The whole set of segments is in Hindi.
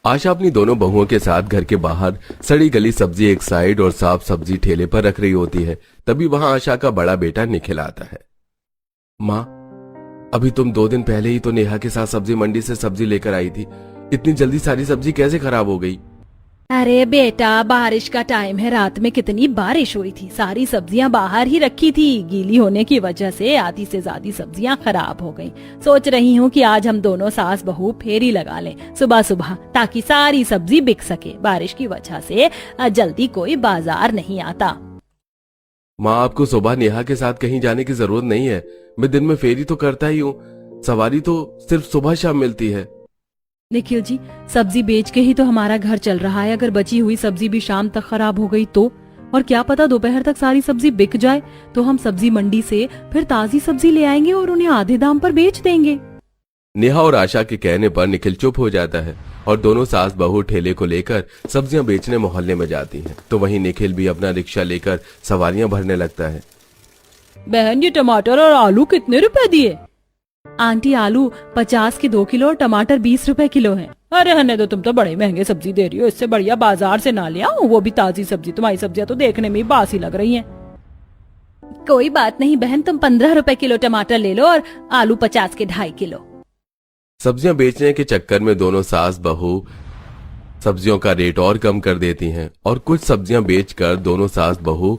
आशा अपनी दोनों बहुओं के साथ घर के बाहर सड़ी गली सब्जी एक साइड और साफ सब्जी ठेले पर रख रही होती है। तभी वहां आशा का बड़ा बेटा निखिल आता है। माँ, अभी तुम 2 दिन पहले ही तो नेहा के साथ सब्जी मंडी से सब्जी लेकर आई थी। इतनी जल्दी सारी सब्जी कैसे खराब हो गई? अरे बेटा, बारिश का टाइम है, रात में कितनी बारिश हुई थी, सारी सब्जियां बाहर ही रखी थी। गीली होने की वजह से आधी से ज्यादा सब्जियां खराब हो गईं। सोच रही हूँ कि आज हम दोनों सास बहू फेरी लगा लें सुबह सुबह, ताकि सारी सब्जी बिक सके। बारिश की वजह से जल्दी कोई बाजार नहीं आता। माँ, आपको सुबह नेहा के साथ कहीं जाने की जरूरत नहीं है। मैं दिन में फेरी तो करता ही हूँ, सवारी तो सिर्फ सुबह शाम मिलती है। निखिल जी, सब्जी बेच के ही तो हमारा घर चल रहा है। अगर बची हुई सब्जी भी शाम तक खराब हो गई तो, और क्या पता दोपहर तक सारी सब्जी बिक जाए, तो हम सब्जी मंडी से फिर ताजी सब्जी ले आएंगे और उन्हें आधे दाम पर बेच देंगे। नेहा और आशा के कहने पर निखिल चुप हो जाता है और दोनों सास बहू ठेले को लेकर सब्जियां बेचने मोहल्ले में जाती हैं। तो वहीं निखिल भी अपना रिक्शा लेकर सवारियां भरने लगता है। बहन, ये टमाटर और आलू कितने रुपए दिए? आंटी, आलू 50 के 2 किलो और टमाटर 20 रुपए किलो हैं। अरे हने दो, तुम तो बड़े महंगे सब्जी दे रही हो। इससे बढ़िया बाजार से ना ले आओ, वो भी ताजी सब्जी। तुम्हारी सब्जियां तो देखने में ही बासी लग रही हैं। कोई बात नहीं बहन, तुम 15 रुपए किलो टमाटर ले लो और आलू 50 के 2.5 किलो। सब्जियां बेचने के चक्कर में दोनों सास बहू सब्जियों का रेट और कम कर देती हैं और कुछ सब्जियां बेचकर दोनों सास बहू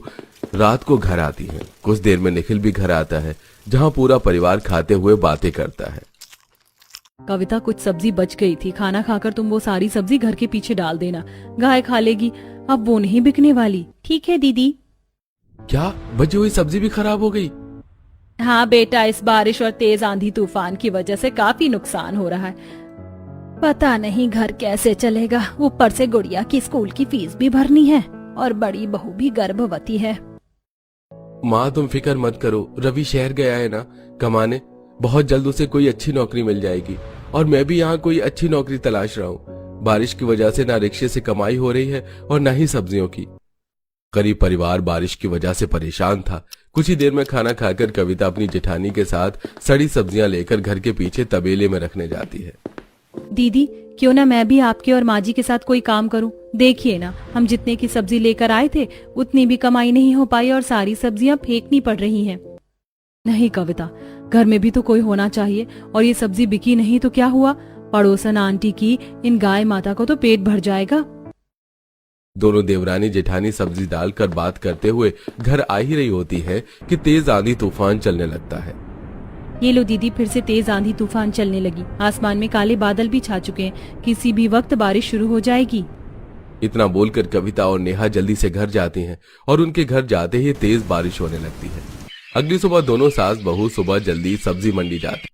रात को घर आती हैं। कुछ देर में निखिल भी घर आता है, जहां पूरा परिवार खाते हुए बातें करता है। कविता, कुछ सब्जी बच गई थी, खाना खाकर तुम वो सारी सब्जी घर के पीछे डाल देना, गाय खा लेगी। अब वो नहीं बिकने वाली। ठीक है दीदी। क्या बची हुई सब्जी भी खराब हो गई? हाँ बेटा, इस बारिश और तेज आंधी तूफान की वजह से काफी नुकसान हो रहा है। पता नहीं घर कैसे चलेगा। ऊपर से गुड़िया की स्कूल की फीस भी भरनी है और बड़ी बहू भी गर्भवती है। माँ, तुम फिक्र मत करो। रवि शहर गया है ना कमाने, बहुत जल्द उसे कोई अच्छी नौकरी मिल जाएगी और मैं भी यहाँ कोई अच्छी नौकरी तलाश रहा हूँ। बारिश की वजह से ना रिक्शे से कमाई हो रही है और ना ही सब्जियों की। गरीब परिवार बारिश की वजह से परेशान था। कुछ ही देर में खाना खाकर कविता अपनी जेठानी के साथ सड़ी सब्जियां लेकर घर के पीछे तबेले में रखने जाती है। दीदी, क्यों ना मैं भी आपके और माँ जी के साथ कोई काम करूं? देखिए ना, हम जितने की सब्जी लेकर आए थे उतनी भी कमाई नहीं हो पाई और सारी सब्जियां फेंकनी पड़ रही हैं। नहीं कविता, घर में भी तो कोई होना चाहिए। और ये सब्जी बिकी नहीं तो क्या हुआ? पड़ोसन आंटी की इन गाय माता को तो पेट भर जाएगा। दोनों देवरानी जेठानी सब्जी डालकर बात करते हुए घर आ ही रही होती है कि तेज आंधी तूफान चलने लगता है। ये लो दीदी, फिर से तेज आंधी तूफान चलने लगी। आसमान में काले बादल भी छा चुके हैं, किसी भी वक्त बारिश शुरू हो जाएगी। इतना बोलकर कविता और नेहा जल्दी से घर जाती हैं और उनके घर जाते ही तेज बारिश होने लगती है। अगली सुबह दोनों सास बहू सुबह जल्दी सब्जी मंडी जाती।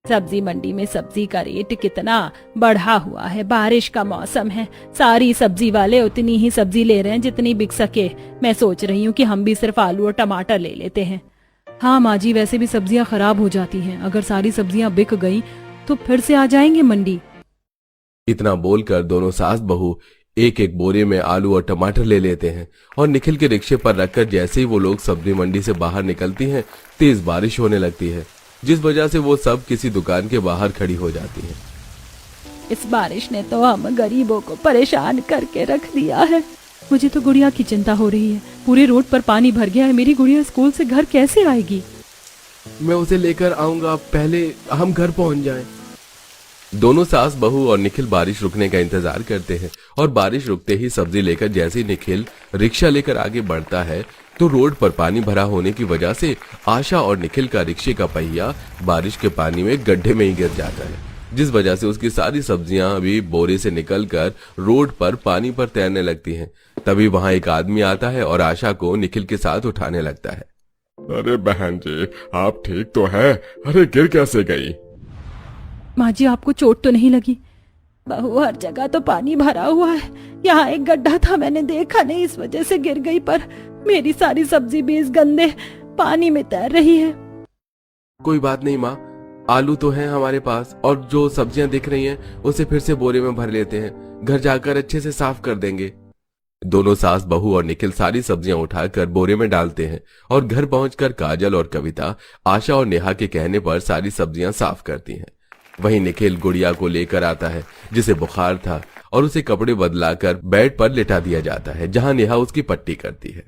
सब्जी मंडी में सब्जी का रेट कितना बढ़ा हुआ है। बारिश का मौसम है, सारी सब्जी वाले उतनी ही सब्जी ले रहे हैं जितनी बिक सके। मैं सोच रही हूँ कि हम भी सिर्फ आलू और टमाटर ले लेते हैं। हाँ माँ जी, वैसे भी सब्जियां खराब हो जाती हैं। अगर सारी सब्जियां बिक गई तो फिर से आ जाएंगे मंडी। इतना बोलकर दोनों सास बहू एक एक बोरे में आलू और टमाटर ले लेते हैं और निखिल के रिक्शे पर रखकर जैसे ही वो लोग सब्जी मंडी से बाहर निकलती हैं, तेज बारिश होने लगती है, जिस वजह से वो सब किसी दुकान के बाहर खड़ी हो जाती हैं। इस बारिश ने तो हम गरीबों को परेशान करके रख दिया है। मुझे तो गुड़िया की चिंता हो रही है। पूरे रोड पर पानी भर गया है। मेरी गुड़िया स्कूल से घर कैसे आएगी? मैं उसे लेकर आऊंगा, पहले हम घर पहुंच जाएं। दोनों सास बहू और निखिल बारिश रुकने का इंतजार करते हैं और बारिश रुकते ही सब्जी लेकर जैसे ही निखिल रिक्शा लेकर आगे बढ़ता है तो रोड पर पानी भरा होने की वजह से आशा और निखिल का रिक्शे का पहिया बारिश के पानी में गड्ढे में ही गिर जाता है, जिस वजह से उसकी सारी सब्जियां भी बोरे से निकलकर रोड पर पानी पर तैरने लगती हैं। तभी वहां एक आदमी आता है और आशा को निखिल के साथ उठाने लगता है। अरे बहन जी, आप ठीक तो है? अरे गिर कैसे गई? माँ जी, आपको चोट तो नहीं लगी? बहू, हर जगह तो पानी भरा हुआ है। यहाँ एक गड्ढा था, मैंने देखा नहीं, इस वजह से गिर गई। पर मेरी सारी सब्जी भी इस गंदे पानी में तैर रही है। कोई बात नहीं माँ, आलू तो हैं हमारे पास और जो सब्जियां दिख रही हैं उसे फिर से बोरे में भर लेते हैं, घर जाकर अच्छे से साफ कर देंगे। दोनों सास बहू और निखिल सारी सब्जियां उठाकर बोरे में डालते हैं और घर पहुंचकर काजल और कविता आशा और नेहा के कहने पर सारी सब्जियां साफ करती हैं। वहीं निखिल गुड़िया को लेकर आता है जिसे बुखार था और उसे कपड़े बदलाकर बेड पर लिटा दिया जाता है, जहां नेहा उसकी पट्टी करती है।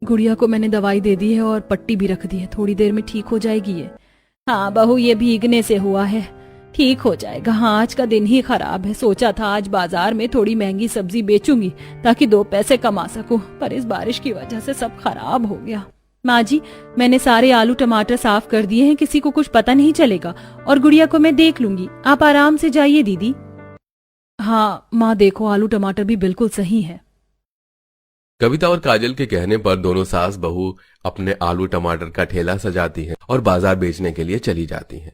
गुड़िया को मैंने दवाई दे दी है और पट्टी भी रख दी है, थोड़ी देर में ठीक हो जाएगी ये। हाँ बहू, ये भीगने से हुआ है, ठीक हो जाएगा। हाँ, आज का दिन ही खराब है। सोचा था आज बाजार में थोड़ी महंगी सब्जी बेचूंगी ताकि 2 पैसे कमा सकूं, पर इस बारिश की वजह से सब खराब हो गया। माँ जी, मैंने सारे आलू टमाटर साफ कर दिए हैं, किसी को कुछ पता नहीं चलेगा, और गुड़िया को मैं देख लूंगी, आप आराम से जाइए दीदी। हाँ माँ, देखो आलू टमाटर भी बिल्कुल सही है। कविता और काजल के कहने पर दोनों सास बहू अपने आलू टमाटर का ठेला सजाती हैं और बाजार बेचने के लिए चली जाती हैं।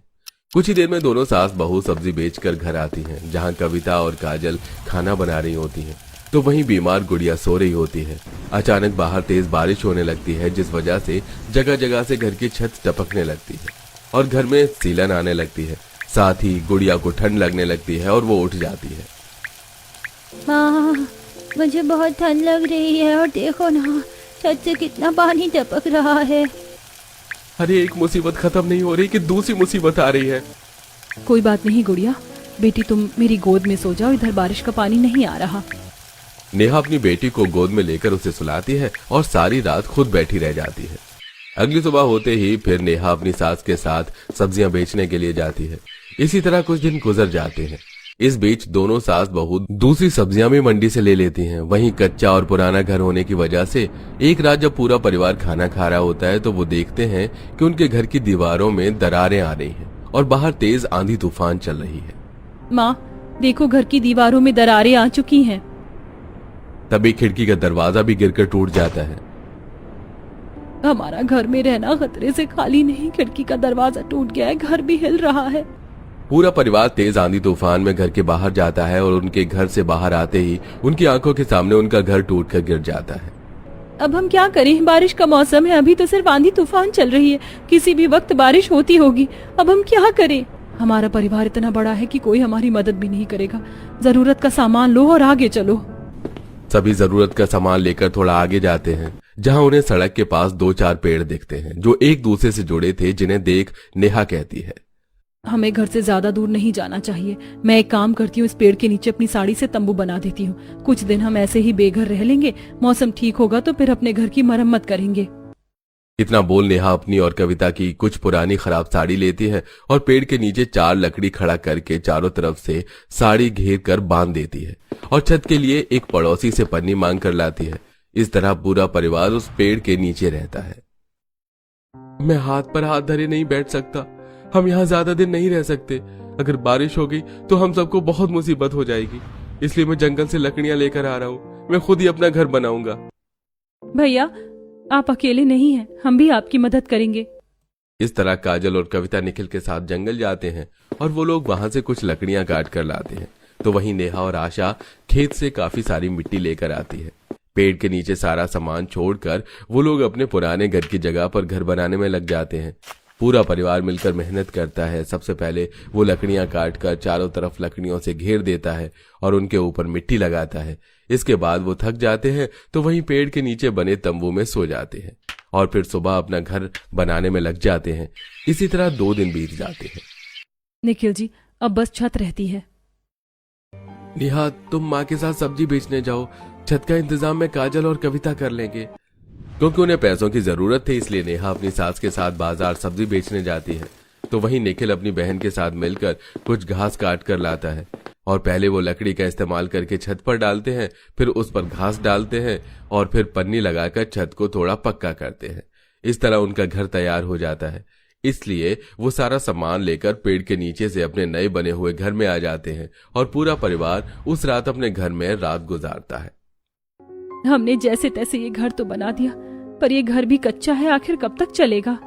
कुछ ही देर में दोनों सास बहू सब्जी बेचकर घर आती हैं, जहां कविता और काजल खाना बना रही होती हैं, तो वहीं बीमार गुड़िया सो रही होती है। अचानक बाहर तेज बारिश होने लगती है, जिस वजह से जगह जगह से घर की छत टपकने लगती है और घर में सीलन आने लगती है। साथ ही गुड़िया को ठंड लगने लगती है और वो उठ जाती है। माँ, मुझे बहुत ठंड लग रही है और देखो ना, छत से कितना पानी टपक रहा है। अरे, एक मुसीबत खत्म नहीं हो रही कि दूसरी मुसीबत आ रही है। कोई बात नहीं गुड़िया, बेटी तुम मेरी गोद में सो जाओ, इधर बारिश का पानी नहीं आ रहा। नेहा अपनी बेटी को गोद में लेकर उसे सुलाती है और सारी रात खुद बैठी रह जाती है। अगली सुबह होते ही फिर नेहा अपनी सास के साथ सब्जियां बेचने के लिए जाती है। इसी तरह कुछ दिन गुजर जाते हैं। इस बीच दोनों सास बहू दूसरी सब्जियां भी मंडी से ले लेती हैं। वहीं कच्चा और पुराना घर होने की वजह से एक रात जब पूरा परिवार खाना खा रहा होता है तो वो देखते हैं कि उनके घर की दीवारों में दरारें आ रही हैं और बाहर तेज आंधी तूफान चल रही है। माँ देखो, घर की दीवारों में दरारें आ चुकी हैं। तभी खिड़की का दरवाजा भी गिरकर टूट जाता है। हमारा घर में रहना खतरे से खाली नहीं, खिड़की का दरवाजा टूट गया है, घर भी हिल रहा है। पूरा परिवार तेज आंधी तूफान में घर के बाहर जाता है और उनके घर से बाहर आते ही उनकी आंखों के सामने उनका घर टूटकर गिर जाता है। अब हम क्या करें, बारिश का मौसम है, अभी तो सिर्फ आंधी तूफान चल रही है, किसी भी वक्त बारिश होती होगी। अब हम क्या करें? हमारा परिवार इतना बड़ा है कि कोई हमारी मदद भी नहीं करेगा। जरूरत का सामान लो और आगे चलो। सभी जरूरत का सामान लेकर थोड़ा आगे जाते हैं, जहां उन्हें सड़क के पास 2-4 पेड़ दिखते हैं जो एक दूसरे से जुड़े थे, जिन्हें देख नेहा कहती है, हमें घर से ज्यादा दूर नहीं जाना चाहिए। मैं एक काम करती हूँ, इस पेड़ के नीचे अपनी साड़ी से तंबू बना देती हूँ। कुछ दिन हम ऐसे ही बेघर रह लेंगे, मौसम ठीक होगा तो फिर अपने घर की मरम्मत करेंगे। इतना बोल नेहा अपनी और कविता की कुछ पुरानी खराब साड़ी लेती है और पेड़ के नीचे 4 लकड़ी खड़ा करके चारों तरफ से साड़ी घेर कर बांध देती है और छत के लिए एक पड़ोसी से पन्नी मांग कर लाती है। इस तरह पूरा परिवार उस पेड़ के नीचे रहता है। मैं हाथ पर हाथ धरे नहीं बैठ सकता, हम यहाँ ज्यादा दिन नहीं रह सकते। अगर बारिश हो गई तो हम सबको बहुत मुसीबत हो जाएगी, इसलिए मैं जंगल से लकड़ियां लेकर आ रहा हूँ। मैं खुद ही अपना घर बनाऊंगा। भैया आप अकेले नहीं हैं, हम भी आपकी मदद करेंगे। इस तरह काजल और कविता निखिल के साथ जंगल जाते हैं और वो लोग वहां से कुछ लकड़ियां काट कर लाते हैं। तो वहीं नेहा और आशा खेत से काफी सारी मिट्टी लेकर आती है। पेड़ के नीचे सारा सामान छोड़कर वो लोग अपने पुराने घर की जगह पर घर बनाने में लग जाते हैं। पूरा परिवार मिलकर मेहनत करता है। सबसे पहले वो लकड़ियां काटकर चारों तरफ लकड़ियों से घेर देता है और उनके ऊपर मिट्टी लगाता है। इसके बाद वो थक जाते हैं तो वहीं पेड़ के नीचे बने तंबू में सो जाते हैं और फिर सुबह अपना घर बनाने में लग जाते हैं। इसी तरह 2 दिन बीत जाते हैं। निखिल जी, अब बस छत रहती है। नेहा, तुम माँ के साथ सब्जी बेचने जाओ, छत का इंतजाम में काजल और कविता कर लेंगे। क्योंकि उन्हें पैसों की जरूरत थी, इसलिए नेहा अपनी सास के साथ बाजार सब्जी बेचने जाती है। तो वहीं निखिल अपनी बहन के साथ मिलकर कुछ घास काट कर लाता है और पहले वो लकड़ी का इस्तेमाल करके छत पर डालते हैं, फिर उस पर घास डालते हैं और फिर पन्नी लगाकर छत को थोड़ा पक्का करते हैं। इस तरह उनका घर तैयार हो जाता है। इसलिए वो सारा सामान लेकर पेड़ के नीचे से अपने नए बने हुए घर में आ जाते हैं और पूरा परिवार उस रात अपने घर में रात गुजारता है। हमने जैसे तैसे ये घर तो बना दिया, पर ये घर भी कच्चा है, आखिर कब तक चलेगा?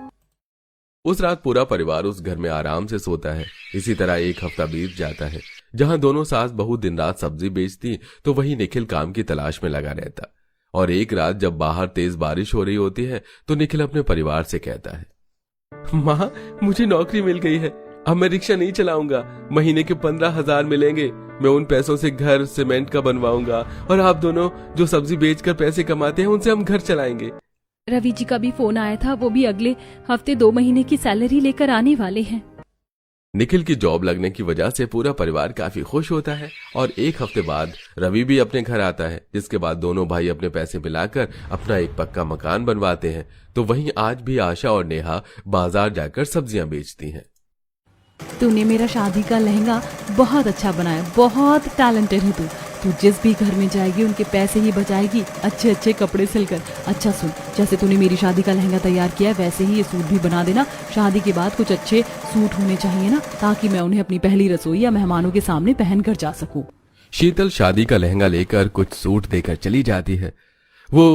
उस रात पूरा परिवार उस घर में आराम से सोता है। इसी तरह 1 हफ्ता बीत जाता है। जहां दोनों सास बहू दिन रात सब्जी बेचती तो वहीं निखिल काम की तलाश में लगा रहता। और एक रात जब बाहर तेज बारिश हो रही होती है तो निखिल अपने परिवार से कहता है, माँ, मुझे नौकरी मिल गई है, अब मैं रिक्शा नहीं चलाऊंगा। महीने के 15,000 मिलेंगे। मैं उन पैसों से घर सीमेंट का बनवाऊंगा और आप दोनों जो सब्जी बेचकर पैसे कमाते हैं उनसे हम घर चलाएंगे। रवि जी का भी फोन आया था, वो भी अगले हफ्ते 2 महीने की सैलरी लेकर आने वाले हैं। निखिल की जॉब लगने की वजह से पूरा परिवार काफी खुश होता है और एक हफ्ते बाद रवि भी अपने घर आता है, जिसके बाद दोनों भाई अपने पैसे मिलाकर अपना एक पक्का मकान बनवाते हैं। तो वहीं आज भी आशा और नेहा बाजार जाकर सब्जियां बेचती हैं। तूने मेरा शादी का लहंगा बहुत अच्छा बनाया, बहुत टैलेंटेड है तू। तू जिस भी घर में जाएगी उनके पैसे ही बचाएगी, अच्छे अच्छे कपड़े सिलकर। अच्छा सुन, जैसे तूने मेरी शादी का लहंगा तैयार किया है वैसे ही ये सूट भी बना देना। शादी के बाद कुछ अच्छे सूट होने चाहिए ना, ताकि मैं उन्हें अपनी पहली रसोई या मेहमानों के सामने पहन कर जा सकूं। शीतल शादी का लहंगा लेकर कुछ सूट देकर चली जाती है। वो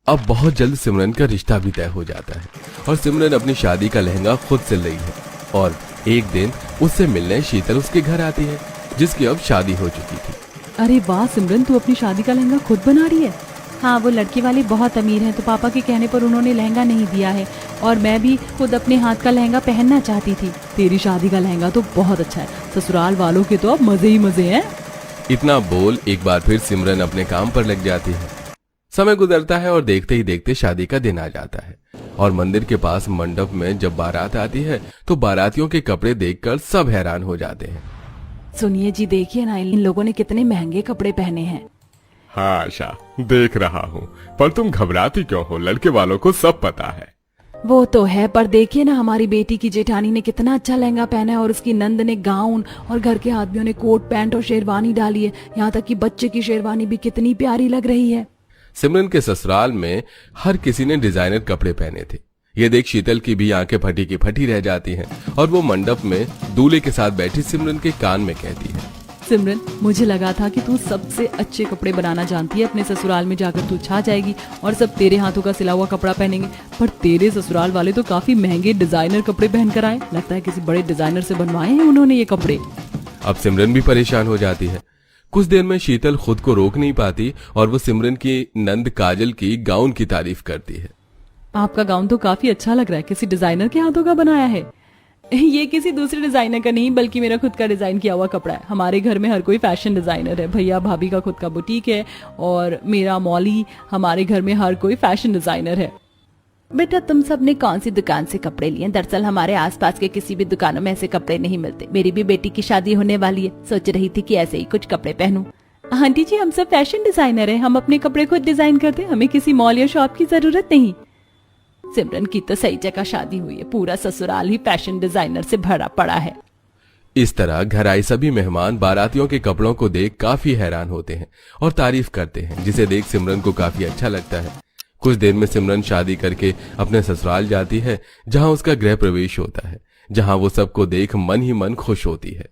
अब बहुत जल्द सिमरन का रिश्ता भी तय हो जाता है और सिमरन अपनी शादी का लहंगा खुद सिल रही है। और एक दिन उससे मिलने शीतल उसके घर आती है, जिसकी अब शादी हो चुकी थी। अरे वाह सिमरन, तू अपनी शादी का लहंगा खुद बना रही है। हाँ, वो लड़की वाले बहुत अमीर हैं, तो पापा के कहने पर उन्होंने लहंगा नहीं दिया है और मैं भी खुद अपने हाथ का लहंगा पहनना चाहती थी। तेरी शादी का लहंगा तो बहुत अच्छा है, ससुराल वालों के तो अब मजे ही मजे हैं। इतना बोल एक बार फिर सिमरन अपने काम पर लग जाती है। समय गुजरता है और देखते ही देखते शादी का दिन आ जाता है और मंदिर के पास मंडप में जब बारात आती है तो बारातियों के कपड़े देखकर सब हैरान हो जाते हैं। सुनिए जी, देखिए ना इन लोगों ने कितने महंगे कपड़े पहने हैं। हाँ आशा, देख रहा हूँ, पर तुम घबराती क्यों हो? लड़के वालों को सब पता है। वो तो है, पर देखिए ना हमारी बेटी की जेठानी ने कितना अच्छा लहंगा पहना है और उसकी नंद ने गाउन और घर के आदमियों ने कोट पैंट और शेरवानी डाली है। यहाँ तक कि बच्चे की शेरवानी भी कितनी प्यारी लग रही है। सिमरन के ससुराल में हर किसी ने डिजाइनर कपड़े पहने थे। ये देख शीतल की भी आंखें फटी की फटी रह जाती हैं और वो मंडप में दूल्हे के साथ बैठी सिमरन के कान में कहती है, सिमरन, मुझे लगा था कि तू सबसे अच्छे कपड़े बनाना जानती है, अपने ससुराल में जाकर तू छा जाएगी और सब तेरे हाथों का सिला हुआ कपड़ा पहनेंगे। पर तेरे ससुराल वाले तो काफी महंगे डिजाइनर कपड़े पहनकर आए। लगता है किसी बड़े डिजाइनर से बनवाए हैं उन्होंने ये कपड़े। अब सिमरन भी परेशान हो जाती है। कुछ देर में शीतल खुद को रोक नहीं पाती और वो सिमरन की नंद काजल की गाउन की तारीफ करती है। आपका गाउन तो काफी अच्छा लग रहा है, किसी डिजाइनर के हाथों का बनाया है? ये किसी दूसरे डिजाइनर का नहीं बल्कि मेरा खुद का डिजाइन किया हुआ कपड़ा है। हमारे घर में हर कोई फैशन डिजाइनर है। भैया भाभी का खुद का बुटीक है और मेरा मौली, हमारे घर में हर कोई फैशन डिजाइनर है। बेटा, तुम सबने कौन सी दुकान से कपड़े लिए? दरअसल हमारे आसपास के किसी भी दुकानों में ऐसे कपड़े नहीं मिलते। मेरी भी बेटी की शादी होने वाली है, सोच रही थी कि ऐसे ही कुछ कपड़े पहनूं। आंटी जी, हम सब फैशन डिजाइनर हैं, हम अपने कपड़े खुद डिजाइन करते हैं, हमें किसी मॉल या शॉप की जरूरत नहीं। सिमरन की तो सही जगह शादी हुई है, पूरा ससुराल ही फैशन डिजाइनर से भरा पड़ा है। इस तरह घर आए सभी मेहमान बारातियों के कपड़ों को देख काफी हैरान होते हैं और तारीफ करते हैं, जिसे देख सिमरन को काफी अच्छा लगता है। कुछ देर में सिमरन शादी करके अपने ससुराल जाती है, जहां उसका गृह प्रवेश होता है, जहां वो सबको देख मन ही मन खुश होती है।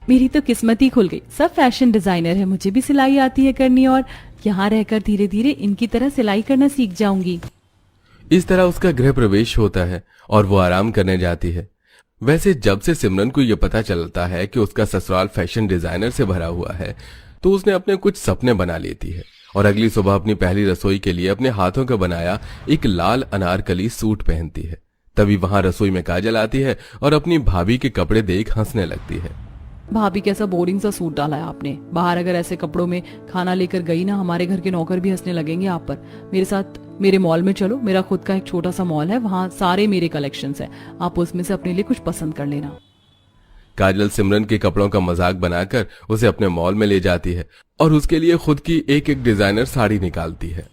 मेरी तो किस्मत ही खुल गई, सब फैशन डिजाइनर है, मुझे भी सिलाई आती है करनी और यहाँ रहकर धीरे धीरे इनकी तरह सिलाई करना सीख जाऊंगी। इस तरह उसका गृह प्रवेश होता है और वो आराम करने जाती है। वैसे जब से सिमरन को यह पता चलता है कि उसका ससुराल फैशन डिजाइनर से भरा हुआ है तो उसने अपने कुछ सपने बना लेती है और अगली सुबह अपनी पहली रसोई के लिए अपने हाथों का बनाया एक लाल अनारकली सूट पहनती है। तभी वहां रसोई में काजल आती है और अपनी भाभी के कपड़े देख हंसने लगती है। भाभी, कैसा बोरिंग सा सूट डाला है आपने। बाहर अगर ऐसे कपड़ों में खाना लेकर गई ना, हमारे घर के नौकर भी हंसने लगेंगे आप पर। मेरे साथ मेरे मॉल में चलो, मेरा खुद का एक छोटा सा मॉल है, वहाँ सारे मेरे कलेक्शंस हैं, आप उसमें से अपने लिए कुछ पसंद कर लेना। काजल सिमरन के कपड़ों का मजाक बनाकर उसे अपने मॉल में ले जाती है और उसके लिए खुद की एक एक डिजाइनर साड़ी निकालती है।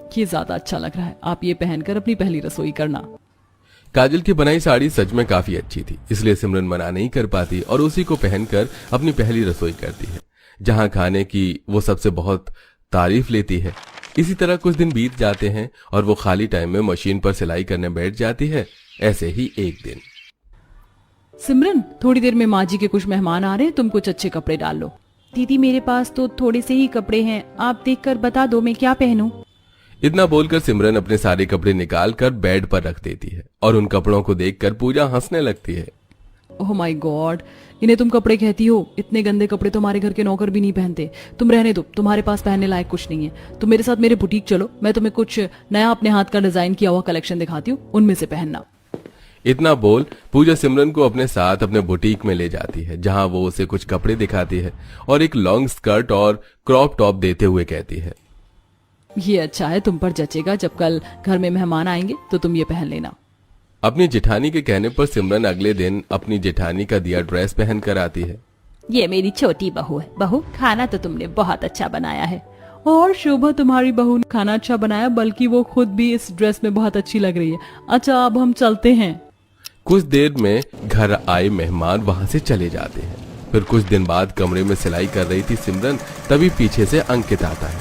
ये ज्यादा अच्छा लग रहा है, आप ये पहनकर अपनी पहली रसोई करना। काजल की बनाई साड़ी सच में काफी अच्छी थी, इसलिए सिमरन मना नहीं कर पाती और उसी को पहनकर अपनी पहली रसोई करती है, जहां खाने की वो सबसे बहुत तारीफ लेती है। इसी तरह कुछ दिन बीत जाते हैं और वो खाली टाइम में मशीन पर सिलाई करने बैठ जाती है। ऐसे ही एक दिन, सिमरन, थोड़ी देर में माँ जी के कुछ मेहमान आ रहे हैं, तुम कुछ अच्छे कपड़े डाल लो। दीदी, मेरे पास तो थोड़े से ही कपड़े हैं, आप देखकर बता दो मैं क्या पहनूं। इतना बोलकर सिमरन अपने सारे कपड़े निकाल कर बेड पर रख देती है और उन कपड़ों को देखकर पूजा हंसने लगती है। ओह माय गॉड, इन्हें तुम कपड़े कहती हो? इतने गंदे कपड़े तो हमारे घर के नौकर भी नहीं पहनते। तुम रहने दो, तुम्हारे पास पहनने लायक कुछ नहीं है। तुम मेरे साथ मेरे बुटीक चलो, मैं तुम्हें कुछ नया अपने हाथ का डिजाइन किया हुआ कलेक्शन दिखाती हूँ, उनमें से पहनना। इतना बोल पूजा सिमरन को अपने साथ अपने बुटीक में ले जाती है, जहां वो उसे कुछ कपड़े दिखाती है और एक लॉन्ग स्कर्ट और क्रॉप टॉप देते हुए कहती है, ये अच्छा है, तुम पर जचेगा, जब कल घर में मेहमान आएंगे तो तुम ये पहन लेना। अपनी जेठानी के कहने पर सिमरन अगले दिन अपनी जेठानी का दिया ड्रेस पहन कर आती है। ये मेरी छोटी बहू है। बहू, खाना तो तुमने बहुत अच्छा बनाया है। और शोभा, तुम्हारी बहू ने खाना अच्छा बनाया, बल्कि वो खुद भी इस ड्रेस में बहुत अच्छी लग रही है। अच्छा, अब हम चलते हैं। कुछ देर में घर आए मेहमान वहां से चले जाते हैं। फिर कुछ दिन बाद कमरे में सिलाई कर रही थी सिमरन, तभी पीछे से अंकित आता है।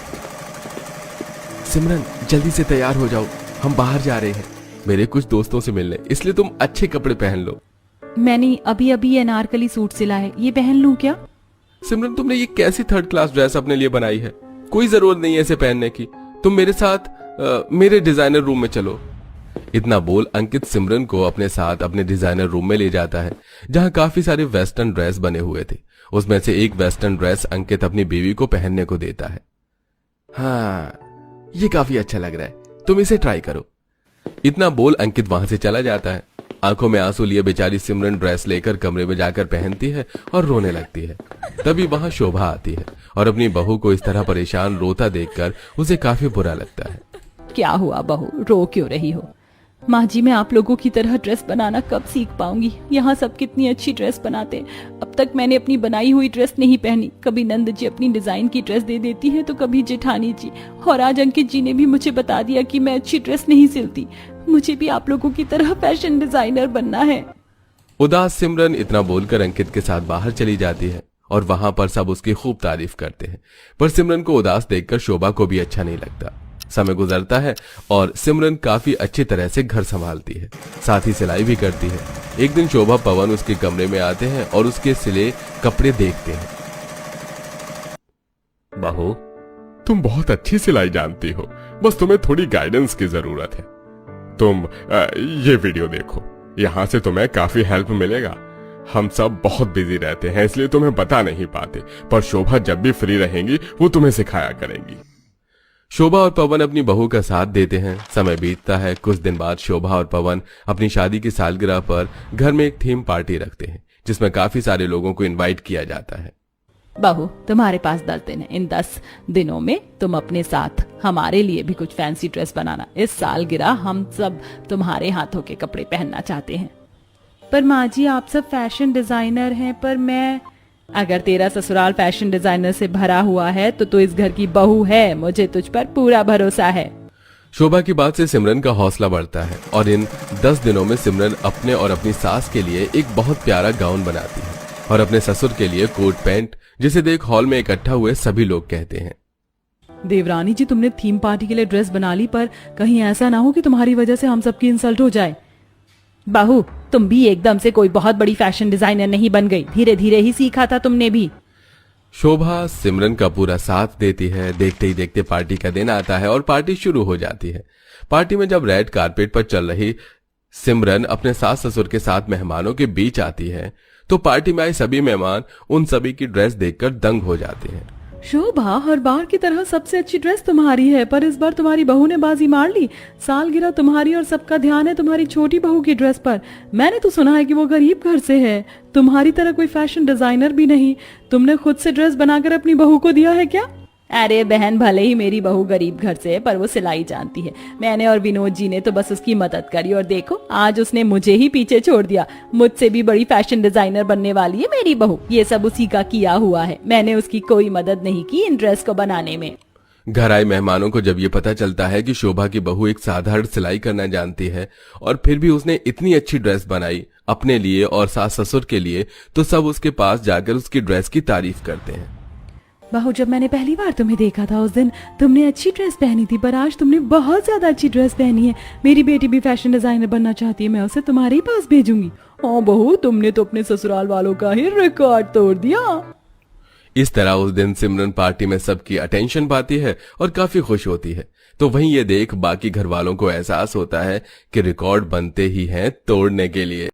सिमरन, जल्दी से तैयार हो जाओ, हम बाहर जा रहे हैं मेरे कुछ दोस्तों से मिलने, इसलिए तुम अच्छे कपड़े पहन लो। मैंने अभी अभी अनारकली सूट सिला है, ये पहन लूं क्या? सिमरन, तुमने ये कैसी थर्ड क्लास ड्रेस अपने लिए बनाई है? कोई जरूरत नहीं है इसे पहनने की। तुम मेरे साथ मेरे डिजाइनर रूम में चलो। इतना बोल अंकित सिमरन को अपने साथ अपने डिजाइनर रूम में ले जाता है, जहां काफी सारे वेस्टर्न ड्रेस बने हुए थे। उसमें से एक वेस्टर्न ड्रेस अंकित अपनी बीवी को पहनने को देता है। हाँ, ये काफी अच्छा लग रहा है, तुम इसे ट्राई करो। इतना बोल अंकित वहां से चला जाता है। आंखों में आंसू लिए बेचारी सिमरन ड्रेस लेकर कमरे में जाकर पहनती है और रोने लगती है। तभी वहां शोभा आती है और अपनी बहू को इस तरह परेशान रोता देखकर उसे काफी बुरा लगता है। क्या हुआ बहू, रो क्यों रही हो? माँ जी, मैं आप लोगों की तरह ड्रेस बनाना कब सीख पाऊंगी? यहाँ सब कितनी अच्छी ड्रेस बनाते हैं। अब तक मैंने अपनी बनाई हुई ड्रेस नहीं पहनी। कभी नंद जी अपनी डिजाइन की ड्रेस दे देती है, तो कभी जेठानी जी, और आज अंकित जी ने भी मुझे बता दिया कि मैं अच्छी ड्रेस नहीं सिलती। मुझे भी आप लोगों की तरह फैशन डिजाइनर बनना है। उदास सिमरन इतना बोलकर अंकित के साथ बाहर चली जाती है और वहां पर सब उसकी खूब तारीफ करते हैं। पर सिमरन को उदास देखकर शोभा को भी अच्छा नहीं लगता। समय गुजरता है और सिमरन काफी अच्छी तरह से घर संभालती है, साथ ही सिलाई भी करती है। एक दिन शोभा, पवन उसके कमरे में आते हैं और उसके सिले कपड़े देखते हैं। बहू, तुम बहुत अच्छी सिलाई जानती हो, बस तुम्हें थोड़ी गाइडेंस की जरूरत है। तुम ये वीडियो देखो, यहाँ से तुम्हें काफी हेल्प मिलेगा। हम सब बहुत बिजी रहते हैं, इसलिए तुम्हें बता नहीं पाते, पर शोभा जब भी फ्री रहेंगी वो तुम्हें सिखाया करेंगी। शोभा और पवन अपनी बहू का साथ देते हैं। समय बीतता है। कुछ दिन बाद शोभा और पवन अपनी शादी की सालगिरह पर घर में एक थीम पार्टी रखते हैं, जिसमें काफी सारे लोगों को इनवाइट किया जाता है। बहू, तुम्हारे पास 10 दिन है। इन 10 दिनों में तुम अपने साथ हमारे लिए भी कुछ फैंसी ड्रेस बनाना। इस सालगिरह हम सब तुम्हारे हाथों के कपड़े पहनना चाहते हैं। पर माँ जी, आप सब फैशन डिजाइनर हैं, पर मैं... अगर तेरा ससुराल फैशन डिजाइनर से भरा हुआ है तो तू इस घर की बहू है। मुझे तुझ पर पूरा भरोसा है। शोभा की बात से सिमरन का हौसला बढ़ता है और इन 10 दिनों में सिमरन अपने और अपनी सास के लिए एक बहुत प्यारा गाउन बनाती है और अपने ससुर के लिए कोट पैंट, जिसे देख हॉल में इकट्ठा हुए सभी लोग कहते हैं, देवरानी जी, तुमने थीम पार्टी के लिए ड्रेस बना ली, पर कहीं ऐसा ना हो कि तुम्हारी वजह से हम सबकी इंसल्ट हो जाए। बहू, तुम भी एकदम से कोई बहुत बड़ी फैशन डिजाइनर नहीं बन गई, धीरे धीरे ही सीखा था तुमने भी। शोभा सिमरन का पूरा साथ देती है। देखते ही देखते पार्टी का दिन आता है और पार्टी शुरू हो जाती है। पार्टी में जब रेड कारपेट पर चल रही सिमरन अपने सास ससुर के साथ मेहमानों के बीच आती है, तो पार्टी में आए सभी मेहमान उन सभी की ड्रेस देखकर दंग हो जाते हैं। शोभा, हर बार की तरह सबसे अच्छी ड्रेस तुम्हारी है, पर इस बार तुम्हारी बहू ने बाजी मार ली। सालगिरह तुम्हारी और सबका ध्यान है तुम्हारी छोटी बहू की ड्रेस पर। मैंने तो सुना है कि वो गरीब घर से है, तुम्हारी तरह कोई फैशन डिजाइनर भी नहीं। तुमने खुद से ड्रेस बनाकर अपनी बहू को दिया है क्या? अरे बहन, भले ही मेरी बहू गरीब घर से है, पर वो सिलाई जानती है। मैंने और विनोद जी ने तो बस उसकी मदद करी, और देखो आज उसने मुझे ही पीछे छोड़ दिया। मुझसे भी बड़ी फैशन डिजाइनर बनने वाली है मेरी बहू। ये सब उसी का किया हुआ है, मैंने उसकी कोई मदद नहीं की इन ड्रेस को बनाने में। घर आए मेहमानों को जब ये पता चलता है कि शोभा की बहू एक साधारण सिलाई करना जानती है और फिर भी उसने इतनी अच्छी ड्रेस बनाई अपने लिए और सास ससुर के लिए, तो सब उसके पास जाकर उसकी ड्रेस की तारीफ करते हैं। बहू, जब मैंने पहली बार तुम्हें देखा था उस दिन तुमने अच्छी ड्रेस पहनी थी, पर आज तुमने बहुत ज्यादा अच्छी ड्रेस पहनी है। मेरी बेटी भी फैशन डिजाइनर बनना चाहती है, मैं उसे तुम्हारे ही पास भेजूंगी। ओ बहू, तुमने तो अपने ससुराल वालों का ही रिकॉर्ड तोड़ दिया। इस तरह उस दिन सिमरन पार्टी में सबकी अटेंशन पाती है और काफी खुश होती है। तो वहीं ये देख बाकी घर वालों को एहसास होता है कि रिकॉर्ड बनते ही हैं तोड़ने के लिए।